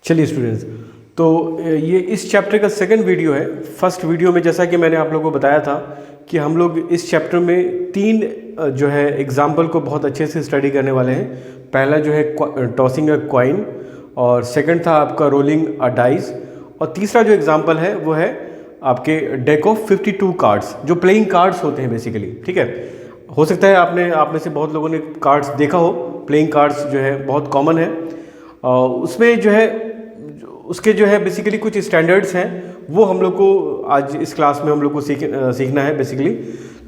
चलिए स्टूडेंट्स, तो ये इस चैप्टर का सेकंड वीडियो है। फर्स्ट वीडियो में जैसा कि मैंने आप लोगों को बताया था कि हम लोग इस चैप्टर में तीन जो है एग्जाम्पल को बहुत अच्छे से स्टडी करने वाले हैं। पहला जो है टॉसिंग अ कॉइन, और सेकंड था आपका रोलिंग अ डाइस, और तीसरा जो एग्जाम्पल है वो है आपके डेक ऑफ 52 कार्ड्स, जो प्लेइंग कार्ड्स होते हैं बेसिकली। ठीक है, हो सकता है आप में से बहुत लोगों ने कार्ड्स देखा हो। प्लेइंग कार्ड्स जो है बहुत कॉमन है। उसमें जो है उसके जो है बेसिकली कुछ स्टैंडर्ड्स हैं, वो हम लोग को आज इस क्लास में हम लोग को सीखना है बेसिकली।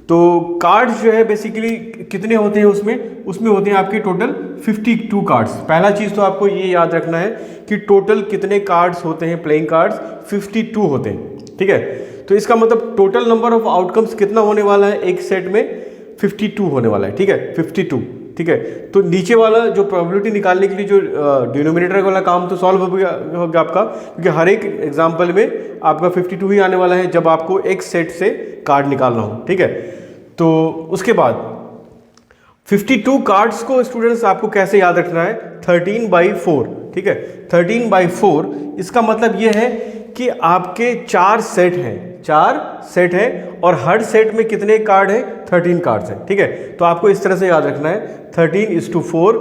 तो कार्ड्स जो है बेसिकली कितने होते हैं उसमें होते हैं आपके टोटल 52 कार्ड्स। पहला चीज़ तो आपको ये याद रखना है कि टोटल कितने कार्ड्स होते हैं, प्लेइंग कार्ड्स 52 होते हैं। ठीक है, तो इसका मतलब टोटल नंबर ऑफ आउटकम्स कितना होने वाला है, एक सेट में 52 होने वाला है। ठीक है, 52। ठीक है, तो नीचे वाला जो प्रोबेबिलिटी निकालने के लिए जो डिनोमिनेटर वाला काम तो सॉल्व हो गया आपका, क्योंकि हर एक एग्जाम्पल में आपका 52 ही आने वाला है जब आपको एक सेट से कार्ड निकालना हो। ठीक है, तो उसके बाद 52 कार्ड्स को स्टूडेंट्स आपको कैसे याद रखना है, 13/4। ठीक है, 13/4 इसका मतलब ये है कि आपके 4 सेट हैं और हर सेट में कितने कार्ड हैं, 13 कार्ड्स हैं। ठीक है, तो आपको इस तरह से याद रखना है 13:4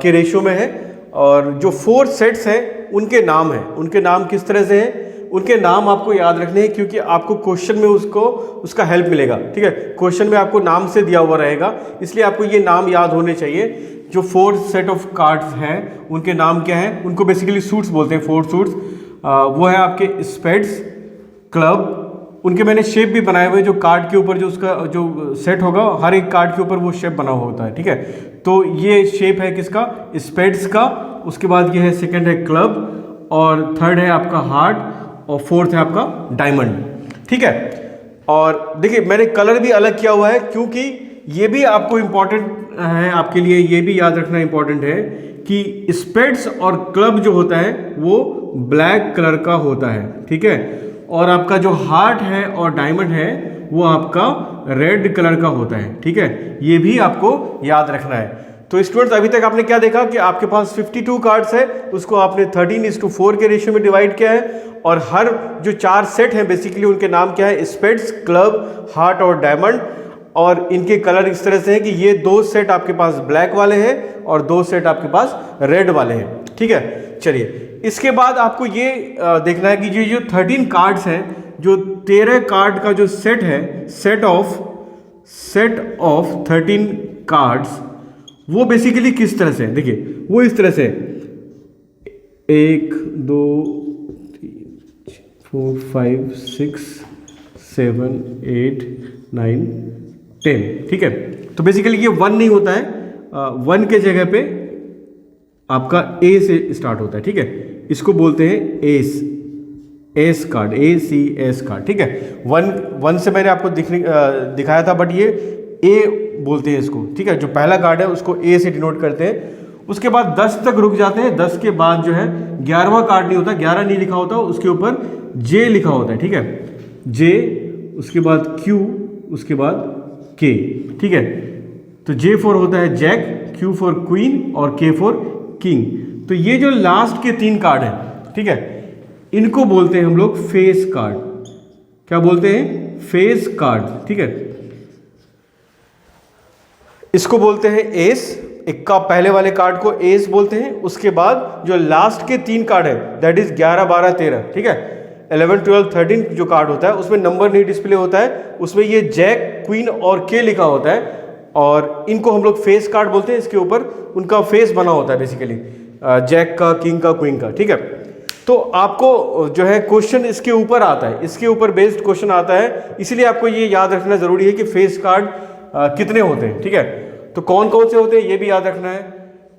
के रेशियो में है। और जो 4 सेट्स हैं उनके नाम किस तरह से हैं, उनके नाम आपको याद रखने हैं, क्योंकि आपको क्वेश्चन में उसका हेल्प मिलेगा। ठीक है, क्वेश्चन में आपको नाम से दिया हुआ रहेगा, इसलिए आपको ये नाम याद होने चाहिए। जो 4 सेट ऑफ कार्ड्स हैं उनके नाम क्या हैं, उनको बेसिकली सूट्स बोलते हैं, 4 सूट्स। वो है आपके स्पेड्स, क्लब। उनके मैंने शेप भी बनाए हुए, जो कार्ड के ऊपर जो उसका जो सेट होगा हर एक कार्ड के ऊपर वो शेप बना हुआ होता है। ठीक है, तो ये शेप है किसका, स्पेड्स का। उसके बाद ये है सेकंड है क्लब, और थर्ड है आपका हार्ट, और फोर्थ है आपका डायमंड। ठीक है, और देखिए मैंने कलर भी अलग किया हुआ है, क्योंकि ये भी आपको इम्पॉर्टेंट है, आपके लिए ये भी याद रखना इम्पॉर्टेंट है कि स्पेड्स और क्लब जो होता है वो ब्लैक कलर का होता है। ठीक है, और आपका जो हार्ट है और डायमंड है वो आपका रेड कलर का होता है। ठीक है, ये भी आपको याद रखना है। तो स्टूडेंट्स, अभी तक आपने क्या देखा कि आपके पास 52 कार्ड्स है, उसको आपने 13:4 के रेशियो में डिवाइड किया है, और हर जो 4 सेट हैं बेसिकली उनके नाम क्या है, स्पेड्स, क्लब, हार्ट और डायमंड। और इनके कलर इस तरह से हैं कि ये 2 सेट आपके पास ब्लैक वाले हैं और 2 सेट आपके पास रेड वाले हैं। ठीक है, चलिए इसके बाद आपको ये देखना है कि जो 13 कार्ड्स हैं, जो 13 कार्ड का जो सेट है, सेट ऑफ 13 कार्ड्स, वो बेसिकली किस तरह से है। देखिए वो इस तरह से 1 2 3 4 5 6 7 8 9 10। ठीक है, तो बेसिकली ये 1 नहीं होता है, 1 के जगह पे आपका ए से स्टार्ट होता है। ठीक है, इसको बोलते हैं एस कार्ड, ACS कार्ड। ठीक है, 1 से मैंने आपको दिखाया था, बट ये ए बोलते हैं इसको। ठीक है, जो पहला कार्ड है उसको ए से डिनोट करते हैं। उसके बाद 10 तक रुक जाते हैं। 10 के बाद जो है 11वां कार्ड नहीं होता, 11 नहीं लिखा होता, उसके ऊपर जे लिखा होता है। ठीक है, जे, उसके बाद क्यू, उसके बाद के। ठीक है, तो J फॉर होता है जैक, Q फॉर क्वीन और K फॉर किंग। तो ये जो लास्ट के 3 कार्ड हैं, ठीक है, इनको बोलते हैं हम लोग फेस कार्ड। क्या बोलते हैं, फेस कार्ड। ठीक है, इसको बोलते हैं एस, इक्का पहले वाले कार्ड को एस बोलते हैं। उसके बाद जो लास्ट के 3 कार्ड है, दैट इज 11 12 13। ठीक है, 11 12 13 जो कार्ड होता है उसमें नंबर नहीं डिस्प्ले होता है, उसमें ये जैक, क्वीन और के लिखा होता है, और इनको हम लोग फेस कार्ड बोलते हैं। इसके ऊपर उनका फेस बना होता है बेसिकली, जैक का, किंग का, क्वीन का। ठीक है, तो आपको जो है क्वेश्चन इसके ऊपर आता है, इसके ऊपर बेस्ड क्वेश्चन आता है, इसलिए आपको ये याद रखना जरूरी है कि फेस कार्ड कितने होते हैं। ठीक है, तो कौन कौन से होते हैं ये भी याद रखना है।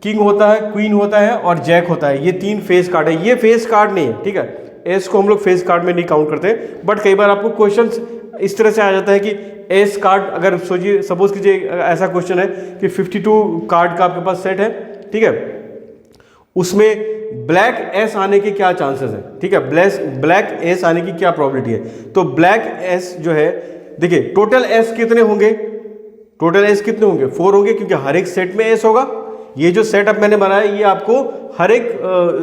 किंग होता है, क्वीन होता है और जैक होता है, ये 3 फेस कार्ड है। ये फेस कार्ड नहीं है। ठीक है, एस को हम लोग फेस कार्ड में नहीं काउंट करते, बट कई बार आपको क्वेश्चन इस तरह से आ जाता है कि एस कार्ड, अगर सोचिए सपोज कीजिए ऐसा क्वेश्चन है कि 52 कार्ड का आपके पास सेट है। ठीक है, उसमें ब्लैक एस आने के क्या चांसेस है। ठीक है, ब्लैक एस आने की क्या प्रोबेबिलिटी है। तो ब्लैक एस जो है, देखिए टोटल एस कितने होंगे, 4 होंगे, क्योंकि हर एक सेट में एस होगा। ये जो सेटअप मैंने बनाया ये आपको हर एक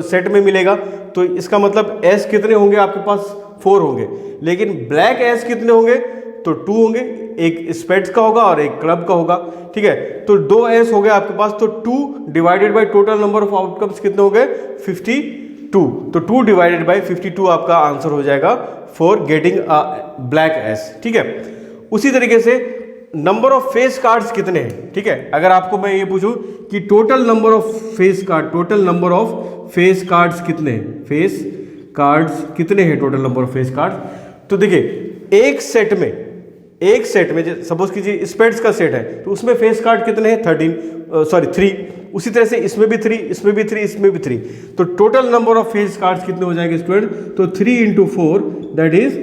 सेट में मिलेगा। तो इसका मतलब एस कितने होंगे आपके पास? 4 होंगे। लेकिन ब्लैक एस कितने होंगे? तो 2 होंगे, एक स्पेड्स का होगा और एक क्लब का होगा, ठीक है। तो 2 एस हो गए आपके पास, तो 2 divided by total number of outcomes कितने हो गए? 52। तो 2 डिवाइडेड बाय 52 आपका आंसर हो जाएगा for getting a black S, ठीक है। उसी तरीके से नंबर ऑफ फेस कार्ड्स कितने हैं, ठीक है। अगर आपको मैं ये पूछूं कि total number of face card, total number of face cards कितने हैं, फेस कार्ड्स कितने हैं, total number of face cards, तो देखिए एक सेट में सपोज कीजिए स्पेड्स का सेट है तो उसमें फेस कार्ड कितने हैं? 3। उसी तरह से इसमें भी 3, इसमें भी 3, इसमें भी 3। तो total number of face cards कितने हो जाएंगे स्टूडेंट? तो 3 × 4 दैट इज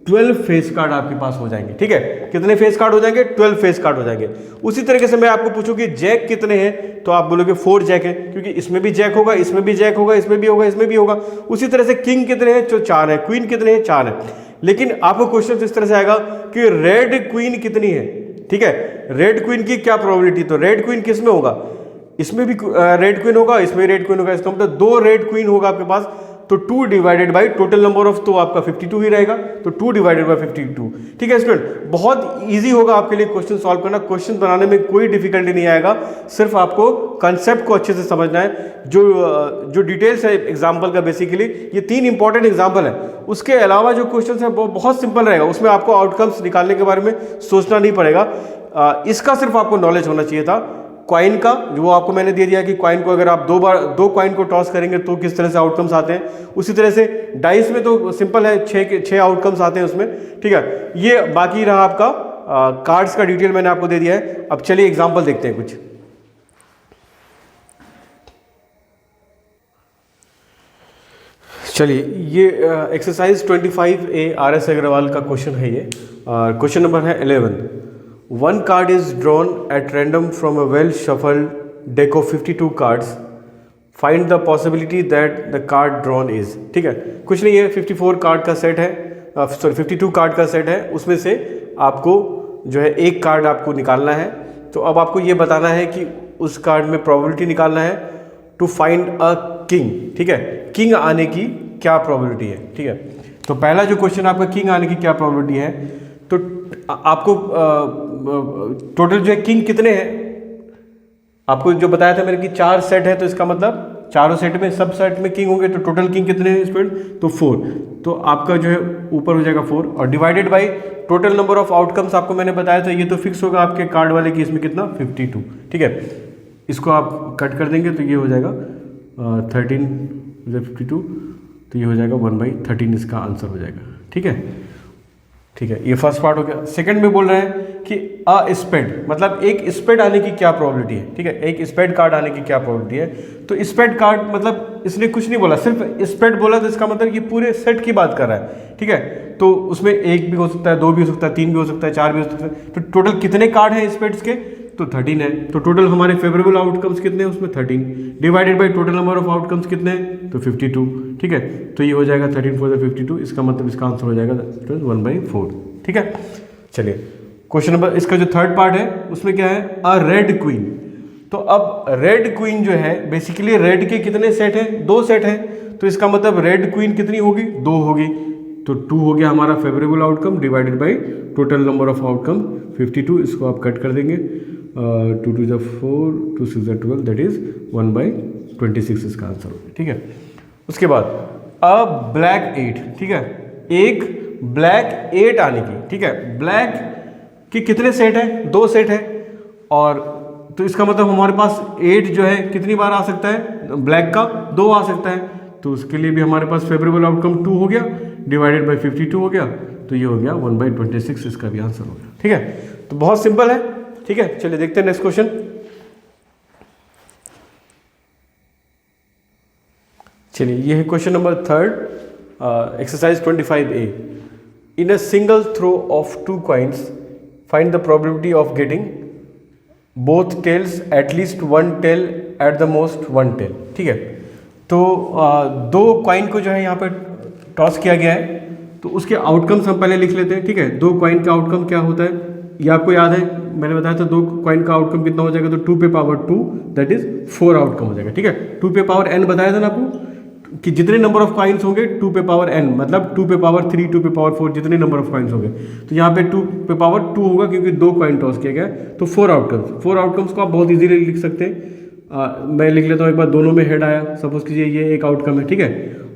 12 फेस कार्ड आपके पास हो जाएंगे, ठीक है। कितने फेस कार्ड हो जाएंगे? 12 फेस कार्ड हो जाएंगे। उसी तरीके से मैं आपको पूछूं कि जैक कितने हैं, तो आप बोलोगे 4 जैक है, क्योंकि इसमें भी जैक होगा, इसमें भी जैक होगा, इसमें भी होगा, इसमें भी होगा। उसी तरह से किंग कितने हैं? तो 4 है। क्वीन कितने हैं? 4 है। लेकिन आपको क्वेश्चन इस तरह से आएगा कि रेड क्वीन कितनी है, ठीक है। रेड क्वीन की क्या प्रोबेबिलिटी? तो रेड क्वीन किस में होगा? इसमें भी रेड क्वीन होगा, इसमें रेड क्वीन होगा। इसका मतलब 2 रेड क्वीन होगा आपके पास। तो 2 divided by total number of, तो आपका 52 ही रहेगा। तो 2 डिवाइडेड बाई 52, ठीक है स्टूडेंट। बहुत इजी होगा आपके लिए क्वेश्चन सॉल्व करना। क्वेश्चन बनाने में कोई डिफिकल्टी नहीं आएगा, सिर्फ आपको कंसेप्ट को अच्छे से समझना है। जो डिटेल्स है एग्जाम्पल का, बेसिकली ये 3 इंपॉर्टेंट एग्जाम्पल है। उसके अलावा जो क्वेश्चन है वो बहुत सिंपल रहेगा, उसमें आपको आउटकम्स निकालने के बारे में सोचना नहीं पड़ेगा। इसका सिर्फ आपको नॉलेज होना चाहिए था। कॉइन का जो आपको मैंने दे दिया कि कॉइन को अगर आप 2 कॉइन को टॉस करेंगे तो किस तरह से आउटकम्स आते हैं। उसी तरह से डाइस में तो सिंपल है, 6 आउटकम्स आते हैं उसमें, ठीक है। ये बाकी रहा आपका कार्ड्स का डिटेल मैंने आपको दे दिया है। अब चलिए एग्जांपल देखते हैं कुछ। चलिए ये एक्सरसाइज 25A RS अग्रवाल का क्वेश्चन है। ये क्वेश्चन नंबर है 11। One card is drawn at random from a well shuffled deck of 52 cards. Find the possibility that the card drawn is, ठीक है। कुछ नहीं है, 54 कार्ड का सेट है, 52 कार्ड का सेट है। उसमें से आपको जो है एक कार्ड आपको निकालना है। तो अब आपको ये बताना है कि उस कार्ड में प्रोबेबिलिटी निकालना है टू फाइंड अ किंग, ठीक है। किंग आने की क्या प्रोबेबिलिटी है, ठीक है। तो पहला जो क्वेश्चन आपका किंग आने की क्या प्रोबेबिलिटी है, तो आपको टोटल जो है किंग कितने हैं आपको जो बताया था मैंने कि 4 सेट है। तो इसका मतलब चारों सेट में सब सेट में किंग होंगे। तो टोटल किंग कितने हैं स्टूडेंट? तो 4। तो आपका जो है ऊपर हो जाएगा 4 और divided by total number of outcomes आपको मैंने बताया था। ये तो फिक्स होगा आपके कार्ड वाले की, इसमें कितना? 52, ठीक है। इसको आप कट कर देंगे तो ये हो जाएगा 13 52, तो ये हो जाएगा 1/13 इसका आंसर हो जाएगा, ठीक है। ठीक है, ये फर्स्ट पार्ट हो गया। सेकंड में बोल रहे हैं कि अ स्पेड, मतलब एक स्पेड आने की क्या प्रोबेबिलिटी है, ठीक है। एक स्पेड कार्ड आने की क्या प्रोबेबिलिटी है। तो स्पेड कार्ड मतलब इसने कुछ नहीं बोला, सिर्फ स्पेड बोला, तो इसका मतलब ये पूरे सेट की बात कर रहा है, ठीक है। तो उसमें 1 भी हो सकता है, 2 भी हो सकता है, 3 भी हो सकता है, 4 भी हो सकता है। तो टोटल कितने कार्ड हैं स्पेड्स के? तो 13 है। तो टोटल हमारे फेवरेबल आउटकम्स कितने हैं उसमें? 13 divided by total number of outcomes कितने हैं? तो 52, ठीक है। तो ये हो जाएगा 13 4 52, इसका मतलब इसका आंसर हो जाएगा 1/4, ठीक है। चलिए क्वेश्चन नंबर, इसका जो थर्ड पार्ट है उसमें क्या है? अ रेड क्वीन। तो अब रेड क्वीन जो है बेसिकली रेड के कितने सेट हैं? 2 सेट हैं। तो इसका मतलब रेड क्वीन कितनी होगी? 2 होगी। तो 2 हो गया हमारा favourable outcome divided by total number of outcome 52। इसको आप कट कर देंगे, 2 2 4 2 6 12, दैट इज 1/26 इसका आंसर होगा, ठीक है। उसके बाद अब ब्लैक 8, ठीक है। एक ब्लैक 8 आने की, ठीक है। ब्लैक के कितने सेट हैं? 2 सेट है। और तो इसका मतलब हमारे पास 8 जो है कितनी बार आ सकता है? ब्लैक का 2 आ सकता है। तो उसके लिए भी हमारे पास फेवरेबल आउटकम 2 हो गया डिवाइडेड बाई 52 हो गया। तो ये हो गया 1/26 इसका भी आंसर हो गया, ठीक है। तो बहुत सिंपल है, ठीक है। चलिए देखते हैं नेक्स्ट क्वेश्चन। चलिए ये है question number 3, exercise 25A। In a single throw of 2 coins find the probability of getting both tails at least 1 tail at the most 1 tail, ठीक है। तो 2 कॉइन को जो है यहाँ पे टॉस किया गया है। तो उसके आउटकम्स हम पहले लिख लेते हैं, ठीक है। 2 कॉइन का आउटकम क्या होता है ये आपको याद है? मैंने बताया था 2 कॉइन का आउटकम कितना हो जाएगा, तो 2 पे पावर 2 दैट इज 4 आउटकम हो जाएगा। ठीक है, 2 पे पावर n बताया था ना आपको कि जितने नंबर ऑफ कॉइन्स होंगे 2 पे पावर n मतलब 2 पे पावर 3, 2 पे पावर 4 जितने नंबर ऑफ कॉइन्स होंगे, तो यहाँ पे 2 पे पावर 2 होगा क्योंकि 2 कॉइन टॉस किया गया, तो 4 आउटकम्स को आप बहुत इजीली लिख सकते हैं। मैं लिख लेता हूँ एक बार, दोनों में हेड आया, सपोज कीजिए ये एक आउटकम है। ठीक है,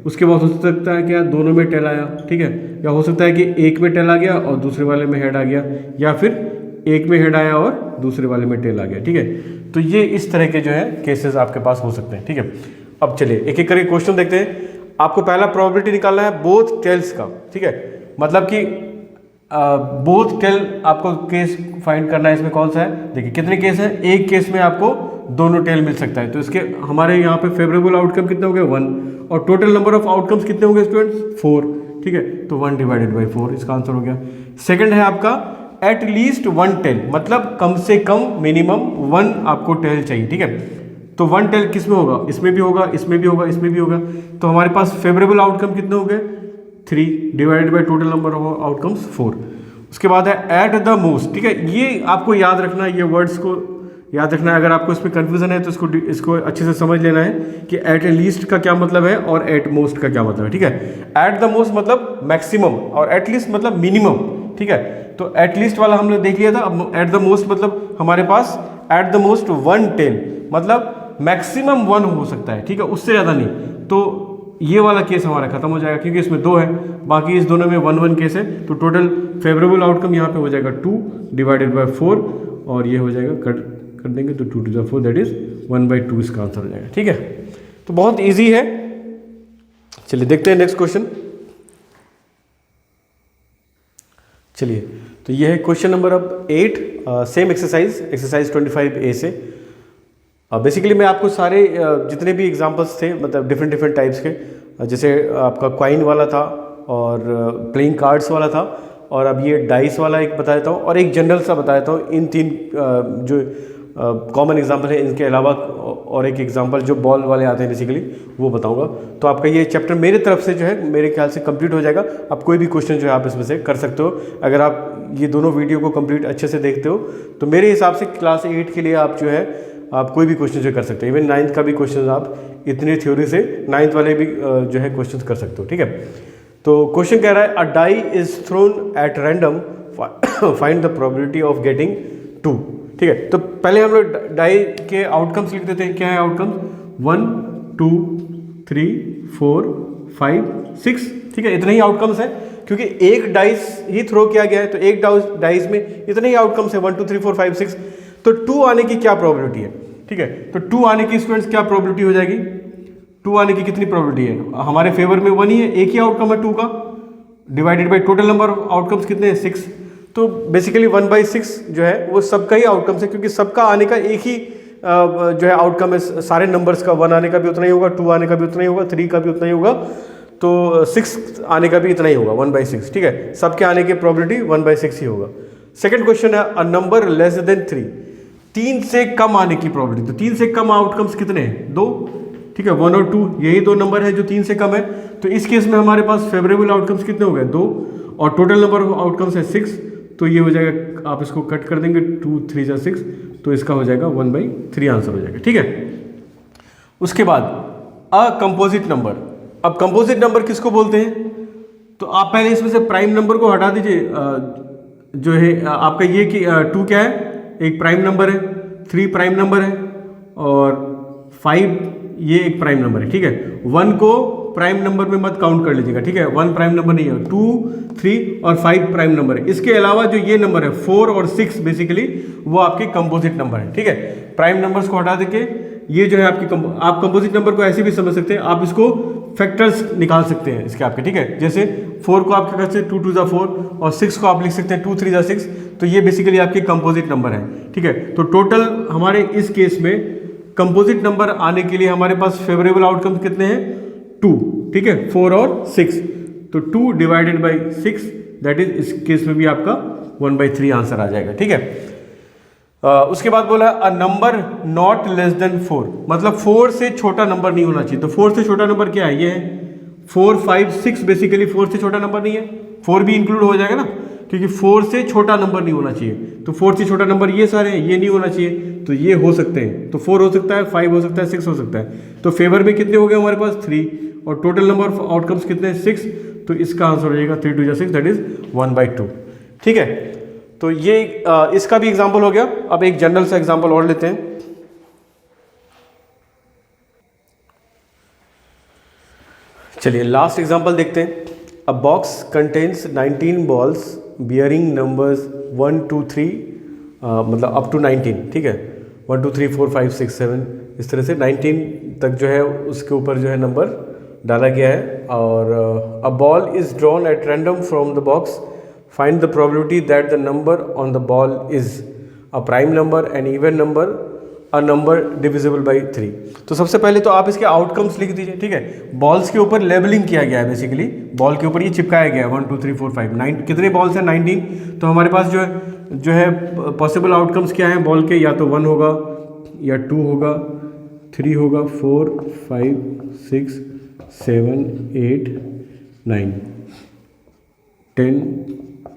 उसके बाद हो सकता है क्या दोनों में टेल आया। ठीक है, या हो सकता है कि एक में टेल आ गया और दूसरे वाले में हेड आ गया, या फिर एक में हेड आया और दूसरे वाले में टेल आ गया। ठीक है, तो ये इस तरह के जो है केसेस आपके पास हो सकते हैं। ठीक है, अब चलिए एक एक करके क्वेश्चन देखते हैं। आपको पहला प्रोबेबिलिटी निकालना है बोथ टेल्स का। ठीक है, मतलब कि बोथ टेल आपको केस फाइंड करना है। इसमें कौन सा है, देखिए कितने केस हैं, एक केस में आपको दोनों टेल मिल सकता है, तो इसके हमारे यहाँ पे फेवरेबल आउटकम कितने हो गए 1, और टोटल नंबर ऑफ आउटकम्स कितने होंगे स्टूडेंट्स 4। ठीक है, तो 1 डिवाइडेड बाई 4 इसका आंसर हो गया। सेकंड है आपका एट लीस्ट 1 टेल, मतलब कम से कम मिनिमम 1 आपको टेल चाहिए। ठीक है, तो 1 टेल किस में होगा, इसमें भी होगा, इसमें भी होगा, इसमें भी होगा, तो हमारे पास फेवरेबल आउटकम कितने हो गए 3 divided by total number of outcomes 4। उसके बाद है एट द मोस्ट। ठीक है, ये आपको याद रखना, ये वर्ड्स को याद रखना है। अगर आपको इसमें कंफ्यूजन है तो इसको अच्छे से समझ लेना है कि एट लीस्ट का क्या मतलब है और एट मोस्ट का क्या मतलब है। ठीक है, एट द मोस्ट मतलब मैक्सिमम और एट लीस्ट मतलब मिनिमम। ठीक है, तो एट लीस्ट वाला हमने देख लिया था। अब एट द मोस्ट मतलब हमारे पास एट द मोस्ट 1 टेल मतलब मैक्सिमम 1 हो सकता है। ठीक है, उससे ज़्यादा नहीं। तो ये वाला केस हमारा खत्म हो जाएगा क्योंकि इसमें 2 है, बाकी इस दोनों में 1 केस है, तो टोटल फेवरेबल आउटकम यहाँ पे हो जाएगा 2 डिवाइडेड बाई 4, और ये हो जाएगा कर देंगे तो 2 to the 4 दैट इज 1/2 इसका आंसर हो जाएगा। ठीक है, तो बहुत इजी है। चलिए देखते हैं नेक्स्ट क्वेश्चन। चलिए, तो ये है क्वेश्चन नंबर अब 8, सेम एक्सरसाइज 25A से। बेसिकली मैं आपको सारे जितने भी एग्जांपल्स थे, मतलब डिफरेंट टाइप्स के, जैसे आपका क्वाइन वाला था और प्लेइंग कार्ड्स वाला था, और अब ये डाइस वाला एक बता देता हूँ, और एक जनरल सा बता देता हूँ। इन 3 जो कॉमन एग्जांपल है, इनके अलावा और एक एग्जांपल जो बॉल वाले आते हैं बेसिकली, वो बताऊंगा। तो आपका ये चैप्टर मेरे तरफ से जो है मेरे ख्याल से कंप्लीट हो जाएगा। आप कोई भी क्वेश्चन जो है आप इसमें से कर सकते हो। अगर आप ये दोनों वीडियो को कंप्लीट अच्छे से देखते हो तो मेरे हिसाब से क्लास 8 के लिए आप जो है आप कोई भी क्वेश्चन जो कर सकते हो। इवन 9th का भी क्वेश्चन आप इतनी थ्योरी से 9th वाले भी जो है क्वेश्चन कर सकते हो। ठीक है, तो क्वेश्चन कह रहा है a die is thrown at random, find the probability of getting 2। ठीक है, तो पहले हम लोग डाई के आउटकम्स लिख देते हैं। क्या है आउटकम्स 1 2 3 4 5 6। ठीक है, इतने ही आउटकम्स हैं क्योंकि एक डाइस ही थ्रो किया गया है, तो एक डाइस में इतने ही आउटकम्स है 1 2 3 4 5 6। तो 2 आने की क्या प्रोबेबिलिटी है। ठीक है, तो 2 आने की स्टूडेंट्स क्या प्रोबेबिलिटी हो जाएगी, 2 आने की कितनी प्रोबेबिलिटी है, हमारे फेवर में 1 ही है, एक ही आउटकम है 2 का, divided by total number of outcomes कितने हैं 6। तो बेसिकली 1/6 जो है वो सबका ही आउटकम्स है, क्योंकि सबका आने का एक ही जो है आउटकम है। सारे नंबर्स का 1 आने का भी उतना ही होगा, 2 आने का भी उतना ही होगा, 3 का भी उतना ही होगा, तो 6 आने का भी इतना ही होगा 1/6। ठीक है, सबके आने की प्रोबेबिलिटी 1/6 ही होगा। सेकंड क्वेश्चन है अ नंबर लेस देन 3, 3 से कम आने की प्रोबेबिलिटी। तो 3 से कम आउटकम्स कितने हैं 2। ठीक है, 1 और 2 यही 2 नंबर है जो 3 से कम है। तो इस केस में हमारे पास फेवरेबल आउटकम्स कितने हो गए 2, और टोटल नंबर ऑफ आउटकम्स है 6। तो ये हो जाएगा, आप इसको कट कर देंगे 2 3 जा 6, तो इसका हो जाएगा 1/3 आंसर हो जाएगा। ठीक है, उसके बाद अ कंपोजिट नंबर। अब कंपोजिट नंबर किसको बोलते हैं, तो आप पहले इसमें से प्राइम नंबर को हटा दीजिए। जो है आपका ये कि 2 क्या है, एक प्राइम नंबर है, 3 प्राइम नंबर है, और 5 ये एक प्राइम नंबर है। ठीक है, 1 को प्राइम नंबर में मत काउंट कर लीजिएगा। ठीक है, 1 प्राइम नंबर नहीं है, 2 3 और 5 प्राइम नंबर है। इसके अलावा जो ये नंबर है 4 और 6 बेसिकली वो आपके कंपोजिट नंबर है। ठीक है, प्राइम नंबर्स को हटा देके ये जो है आपकी आप कंपोजिट नंबर को ऐसे भी समझ सकते हैं, आप इसको फैक्टर्स निकाल सकते हैं इसके आपके। ठीक है, जैसे 4 को आप क्या कर सकते हैं 2 2 जा 4, और 6 को आप लिख सकते हैं 2 3 जा 6। तो ये बेसिकली आपके कंपोजिट नंबर है। ठीक है, तो टोटल हमारे इस केस में कंपोजिट नंबर आने के लिए हमारे पास फेवरेबल आउटकम कितने हैं 2। ठीक है, 4 और 6, तो 2 डिवाइडेड बाई 6 दैट इज, इस केस में भी आपका 1/3 आंसर आ जाएगा। ठीक है, उसके बाद बोला a number not less than 4, मतलब 4 से छोटा नंबर नहीं होना चाहिए। तो 4 से छोटा नंबर क्या है, ये है 4 5 6। बेसिकली 4 से छोटा नंबर नहीं है, 4 भी इंक्लूड हो जाएगा ना, क्योंकि 4 से छोटा नंबर नहीं होना चाहिए। तो 4 से छोटा नंबर ये सारे हैं, ये नहीं होना चाहिए, तो ये हो सकते हैं। तो 4 हो सकता है, 5 हो सकता है, 6 हो सकता है। तो फेवर में कितने हो गए हमारे पास 3, और टोटल नंबर ऑफ आउटकम्स कितने हैं 6। तो इसका आंसर हो जाएगा 3 2 6, दैट इज 1/2। ठीक है, तो ये इसका भी एग्जाम्पल हो गया। अब एक जनरल सा एग्जाम्पल और लेते हैं। चलिए लास्ट एग्जाम्पल देखते हैं। अ box contains 19 balls bearing numbers 1 2 3 मतलब अप टू 19। ठीक है, 1 2 3 4 5 6 7 इस तरह से 19 तक जो है उसके ऊपर जो है नंबर डाला गया है। और a ball is drawn at random from the box, find the probability that the number on the ball is a prime number, an even number, a number divisible by 3। तो सबसे पहले तो आप इसके आउटकम्स लिख दीजिए। ठीक है, बॉल्स के ऊपर लेबलिंग किया गया है, बेसिकली बॉल के ऊपर ये चिपकाया गया है 1 2 3 4 5 9 कितने बॉल्स हैं 19। तो हमारे पास जो है पॉसिबल आउटकम्स क्या हैं बॉल के, या तो 1 होगा या 2 होगा, 3 होगा, 4 5 6 7 8 9 10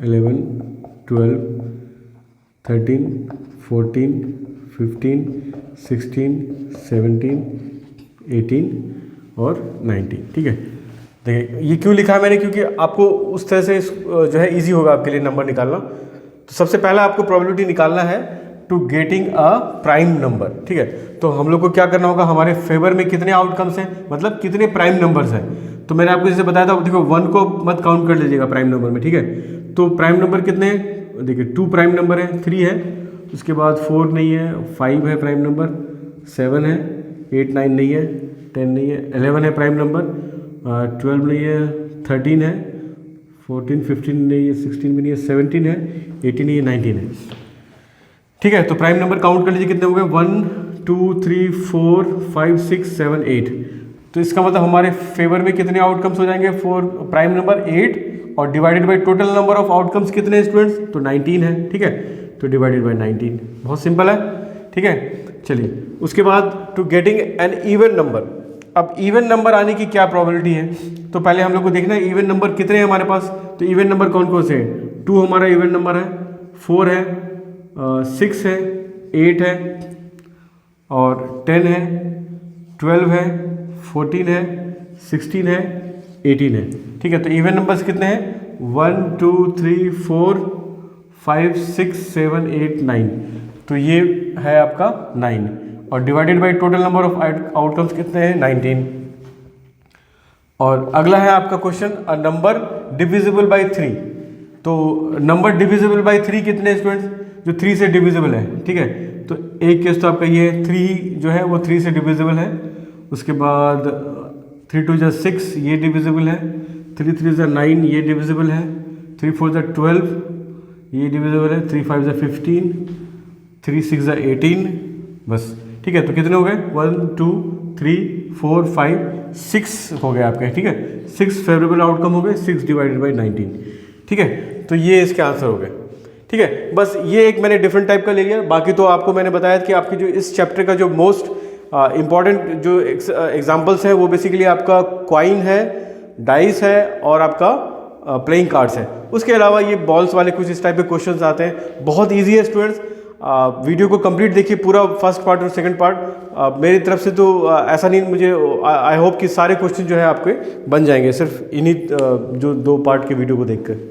11 12 13 14 15 16 17 18 और 19। ठीक है, देखिए ये क्यों लिखा है मैंने, क्योंकि आपको उस तरह से जो है इजी होगा आपके लिए नंबर निकालना। तो सबसे पहला आपको प्रोबेबिलिटी निकालना है to getting a prime number. ठीक है, तो हम लोग को क्या करना होगा, हमारे फेवर में कितने आउटकम्स हैं, मतलब कितने प्राइम नंबर्स हैं। तो मैंने आपको जैसे बताया था, देखो 1 को मत काउंट कर लीजिएगा प्राइम नंबर में। ठीक है, तो प्राइम नंबर कितने हैं, देखिए 2 प्राइम नंबर है, 3 है, उसके बाद 4 नहीं है, 5 है प्राइम नंबर, 7 है, 8 9 नहीं है, 10 नहीं है, 11 है प्राइम नंबर, 12 नहीं है, 13 है, 14 15 नहीं है, 16 भी नहीं है, 17 है, 18 नहीं है, 19 है। ठीक है, तो प्राइम नंबर काउंट कर लीजिए कितने हो गए, 1 2 3 4 5 6 7 8। तो इसका मतलब हमारे फेवर में कितने आउटकम्स हो जाएंगे, 4 प्राइम नंबर 8 और divided by total number of outcomes कितने स्टूडेंट्स, तो 19 है। ठीक है, तो डिवाइडेड बाई 19, बहुत सिंपल है। ठीक है, चलिए उसके बाद to getting an even number. अब इवन नंबर आने की क्या प्रोबेबिलिटी है, तो पहले हम लोग को देखना है इवन नंबर कितने हैं हमारे पास। तो इवन नंबर कौन कौन से हैं, 2 हमारा इवन नंबर है, 4 है, 6 है, 8 है और 10 है, 12 है, 14 है, 16 है, 18 है। ठीक है, तो इवन नंबर्स कितने हैं, 1 2 3 4 5 6 7 8 9। तो ये है आपका 9 और divided by total number of outcomes कितने हैं 19। और अगला है आपका question, a number divisible by 3। तो नंबर डिविजिबल बाई 3 कितने स्टूडेंट्स, जो 3 से डिविजिबल है। ठीक है, तो एक केस तो आपका ये 3 जो है वो 3 से डिविजिबल है, उसके बाद 3 2 जा 6 ये डिविजिबल है, 3 3 जा 9 ये डिविजिबल है, 3 4 जा 12 ये डिविजिबल है, 3 5 जा 15, 3 6 जा 18, बस। ठीक है, तो कितने हो गए, 1 2 3 4 5 6 हो गए आपके। ठीक है, 6 फेवरेबल आउटकम हो गए, 6 डिवाइडेड बाई 19। ठीक है, तो ये इसके आंसर हो गए। ठीक है, बस ये एक मैंने डिफरेंट टाइप का ले लिया। बाकी तो आपको मैंने बताया कि आपकी जो इस चैप्टर का जो मोस्ट इम्पॉर्टेंट जो एग्जाम्पल्स हैं वो बेसिकली आपका क्वाइन है, डाइस है और आपका प्लेइंग कार्ड्स है। उसके अलावा ये बॉल्स वाले कुछ इस टाइप के क्वेश्चंस आते हैं, बहुत इजी है स्टूडेंट्स। वीडियो को कंप्लीट देखिए, पूरा फर्स्ट पार्ट और सेकंड पार्ट। मेरी तरफ से तो ऐसा नहीं, मुझे आई होप कि सारे क्वेश्चन जो है आपके बन जाएंगे सिर्फ इन्हीं जो 2 पार्ट के वीडियो को देखकर।